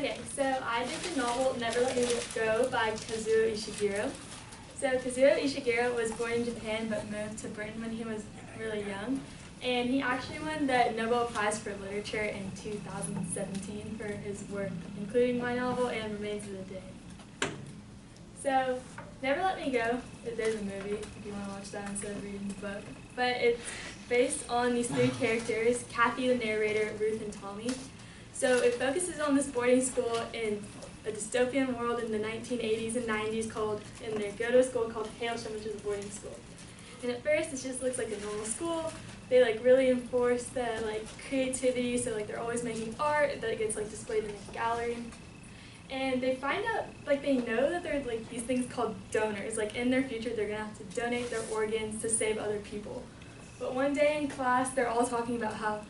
Okay, so I did the novel Never Let Me Go by Kazuo Ishiguro. So Kazuo Ishiguro was born in Japan but moved to Britain when he was really young. And he actually won the Nobel Prize for Literature in 2017 for his work, including my novel and Remains of the Day. So, Never Let Me Go, there's a movie if you want to watch that instead of reading the book. But it's based on these three characters, Kathy the narrator, Ruth, and Tommy. So it focuses on this boarding school in a dystopian world in the 1980s and 90s and they go to a school called Hailsham, which is a boarding school. And at first it just looks like a normal school. They really enforce the creativity, so they're always making art that gets displayed in a gallery. And they find out, they know that there are these things called donors. In their future they're gonna have to donate their organs to save other people. But one day in class they're all talking about how,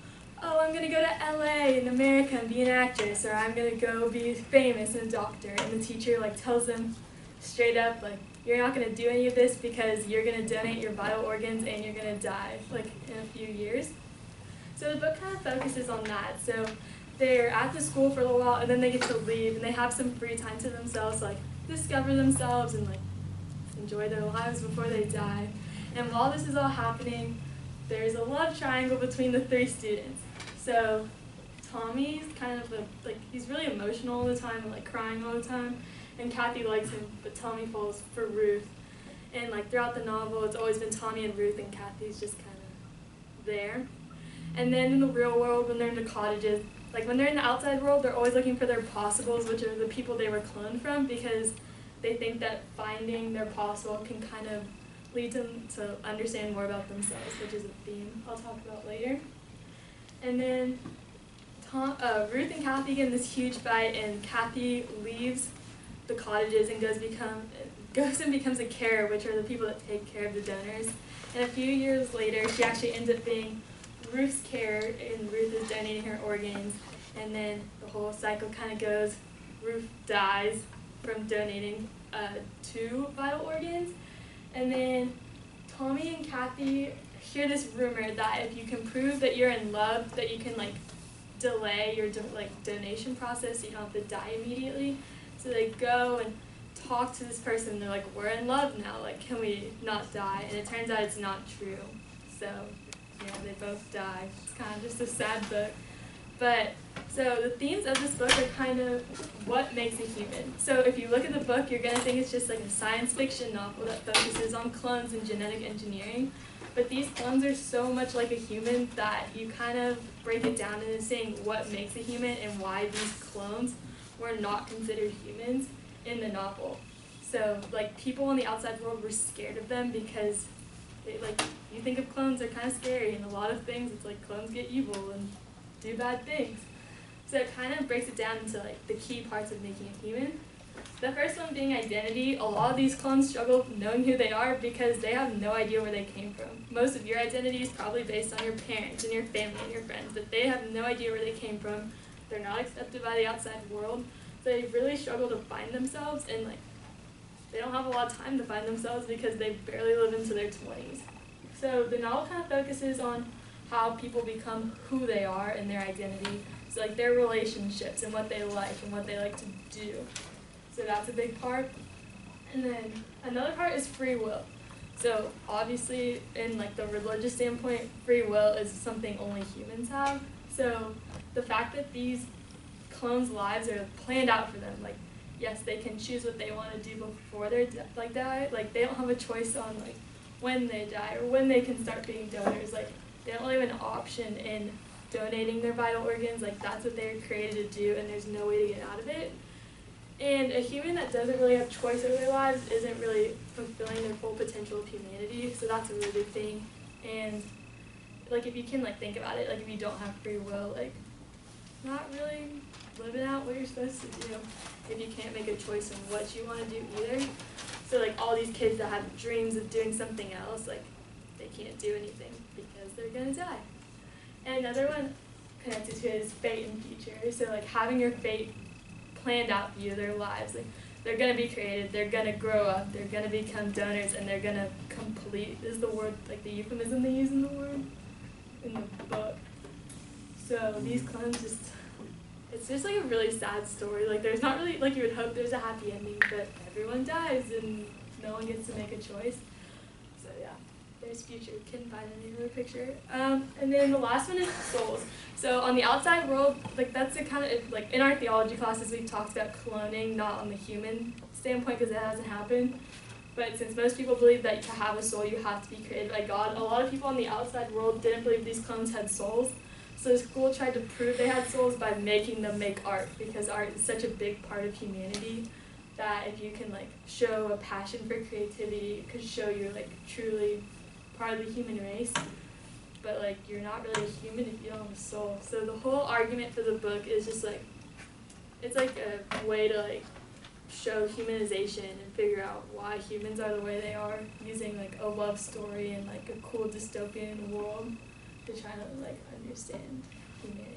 oh, I'm gonna go to LA in America and be an actress, or I'm gonna go be famous and a doctor. And the teacher tells them straight up, you're not going to do any of this because you're going to donate your vital organs and you're going to die, in a few years. So the book kind of focuses on that. So they're at the school for a little while and then they get to leave and they have some free time to themselves to discover themselves and enjoy their lives before they die. And while this is all happening, there's a love triangle between the three students. So Tommy's kind of he's really emotional all the time and crying all the time. And Kathy likes him, but Tommy falls for Ruth. And throughout the novel, it's always been Tommy and Ruth, and Kathy's just kind of there. And then in the real world, when they're in the cottages, when they're in the outside world, they're always looking for their possibles, which are the people they were cloned from, because they think that finding their possible can kind of lead them to understand more about themselves, which is a theme I'll talk about later. And then Ruth and Kathy get in this huge fight, and Kathy leaves the cottages and goes and becomes a carer, which are the people that take care of the donors. And a few years later, she actually ends up being Ruth's carer, and Ruth is donating her organs. And then the whole cycle kind of goes. Ruth dies from donating 2 vital organs. And then Tommy and Kathy hear this rumor that if you can prove that you're in love, that you can delay your donation process so you don't have to die immediately. So they go and talk to this person. They're like, we're in love now. Can we not die? And it turns out it's not true. So, yeah, they both die. It's kind of just a sad book. But, so the themes of this book are kind of what makes a human. So if you look at the book, you're going to think it's just a science fiction novel that focuses on clones and genetic engineering. But these clones are so much like a human that you kind of break it down into saying what makes a human and why these clones were not considered humans in the novel. So, people in the outside world were scared of them because, you think of clones, they're kind of scary, and a lot of things, it's clones get evil and do bad things. So it kind of breaks it down into, the key parts of making a human. The first one being identity. A lot of these clones struggle knowing who they are because they have no idea where they came from. Most of your identity is probably based on your parents and your family and your friends, but they have no idea where they came from. They're not accepted by the outside world, so they really struggle to find themselves, and they don't have a lot of time to find themselves because they barely live into their 20s. So the novel kind of focuses on how people become who they are and their identity, so their relationships and what they like to do. So that's a big part. And then another part is free will. So obviously in the religious standpoint, free will is something only humans have. So the fact that these clones' lives are planned out for them, yes, they can choose what they want to do before they die. They don't have a choice on when they die or when they can start being donors. They don't really have an option in donating their vital organs. That's what they're created to do, and there's no way to get out of it. And a human that doesn't really have choice over their lives isn't really fulfilling their full potential of humanity. So that's a really big thing. And if you can think about it, if you don't have free will, not really living out what you're supposed to do if you can't make a choice on what you want to do either. So all these kids that have dreams of doing something else, they can't do anything because they're gonna die. And another one connected to it is fate and future. So having your fate planned out for you, their lives. They're gonna be created, they're gonna grow up, they're gonna become donors, and they're gonna complete, is the word, the euphemism they use in the book. So these clones it's it's just like a really sad story. Like there's not really, like you would hope there's a happy ending, but everyone dies and no one gets to make a choice. So yeah, there's future. Couldn't find any other picture. And then the last one is souls. So on the outside world, like that's the kind of, like in our theology classes we've talked about cloning, not on the human standpoint because it hasn't happened. But since most people believe that to have a soul you have to be created by God, a lot of people on the outside world didn't believe these clones had souls. So the school tried to prove they had souls by making them make art, because art is such a big part of humanity that if you can like show a passion for creativity, it could show you're like truly part of the human race. But like you're not really a human if you don't have a soul. So the whole argument for the book is just like, it's like a way to like show humanization and figure out why humans are the way they are, using like a love story and like a cool dystopian world to try to like understand humanity.